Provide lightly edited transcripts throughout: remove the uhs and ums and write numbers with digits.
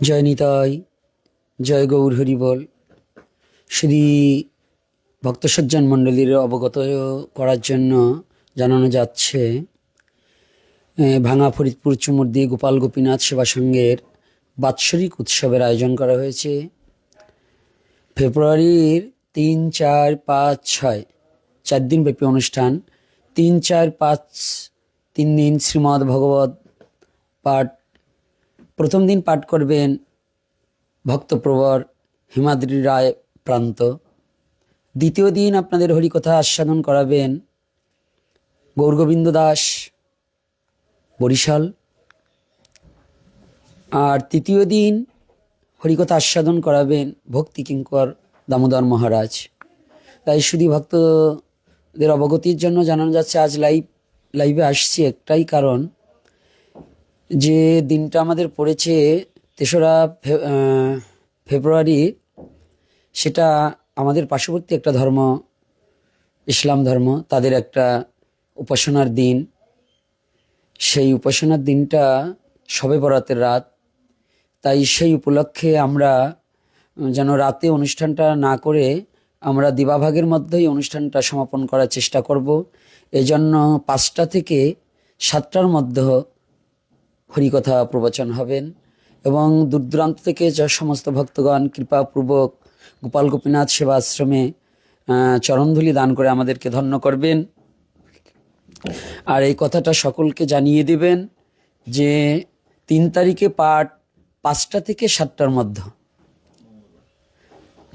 জয় নিতাই, জয় গৌর হরি বল। শ্রী ভক্তসজ্জন মণ্ডলীর অবগত করার জন্য জানানো যাচ্ছে, ভাঙা ফরিদপুর চুমুরদি গোপাল গোপীনাথ সেবা সংঘের বাৎসরিক উৎসবের আয়োজন করা হয়েছে। ফেব্রুয়ারির 3, 4, 5, 6 4 দিনব্যাপী অনুষ্ঠান। 3, 4, 5 3 দিন শ্রীমদ্ ভগবত পাঠ। প্রথম দিন পাঠ করবেন ভক্তপ্রবর হিমাদ্রি রায় প্রান্ত। দ্বিতীয় দিন আপনাদের হরিকথা আস্বাদন করাবেন গৌরগোবিন্দ দাস বরিশাল। আর তৃতীয় দিন হরিকথা আস্বাদন করাবেন ভক্তি কিঙ্কর দামোদর মহারাজ। তাই শুধু ভক্তদের অবগতির জন্য জানানো যাচ্ছে, আজ লাইভে আসছি একটাই কারণ, যে দিনটা আমাদের পড়েছে 3রা ফেব্রুয়ারি, সেটা আমাদের পার্শ্ববর্তী একটা ধর্ম, ইসলাম ধর্ম, তাদের একটা উপাসনার দিন। সেই উপাসনার দিনটা শবে বরাতের রাত। তাই সেই উপলক্ষে আমরা যেন রাতে অনুষ্ঠানটা না করে আমরা দিবাভাগের মধ্যেই অনুষ্ঠানটা সমাপন করার চেষ্টা করব। এজন্য 5টা থেকে 7টার মধ্যে হরিকথা প্রবচন হবেন এবং দূর দূরান্ত থেকে যে সমস্ত ভক্তগণ কৃপাপূর্বক গোপাল গোপীনাথ সেবা আশ্রমে চরণধুলি দান করে আমাদেরকে ধন্য করবেন। আর এই কথাটা সকলকে জানিয়ে দেবেন যে 3 তারিখে পাঠ 5টা থেকে 7টার মধ্যে,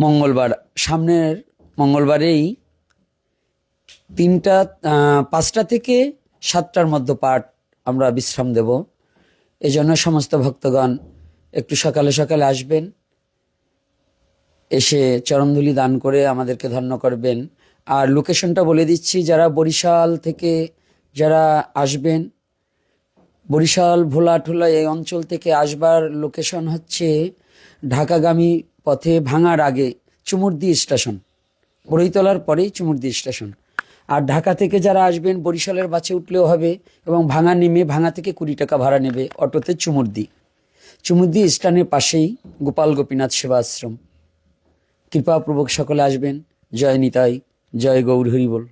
মঙ্গলবার, সামনের মঙ্গলবারেই 5টা থেকে 7টার মধ্যে পাঠ আমরা বিশ্রাম দেব। এজন্য সমস্ত ভক্তগণ একটু সকালে সকালে আসবেন, এসে চরণধুলি দান করে আমাদেরকে ধন্য করবেন। আর লোকেশনটা বলে দিচ্ছি, যারা বরিশাল থেকে যারা আসবেন, বরিশাল ভোলা এই অঞ্চল থেকে আসবার লোকেশন হচ্ছে ঢাকাগামী পথে ভাঙার আগে চুমুরদি স্টেশন, বড়ইতলার পরেই চুমুরদি স্টেশন। আর ঢাকা থেকে যারা আসবেন বরিশালের বাসে উঠলেও হবে, এবং ভাঙা নেমে ভাঙা থেকে 20 টাকা ভাড়া নেবে অটোতে চুমুরদি স্ট্যান্ডের পাশেই গোপাল গোপীনাথ সেবা আশ্রম। কৃপাপূর্বক সকলে আসবেন। জয় নিতাই, জয় গৌর হরি বল।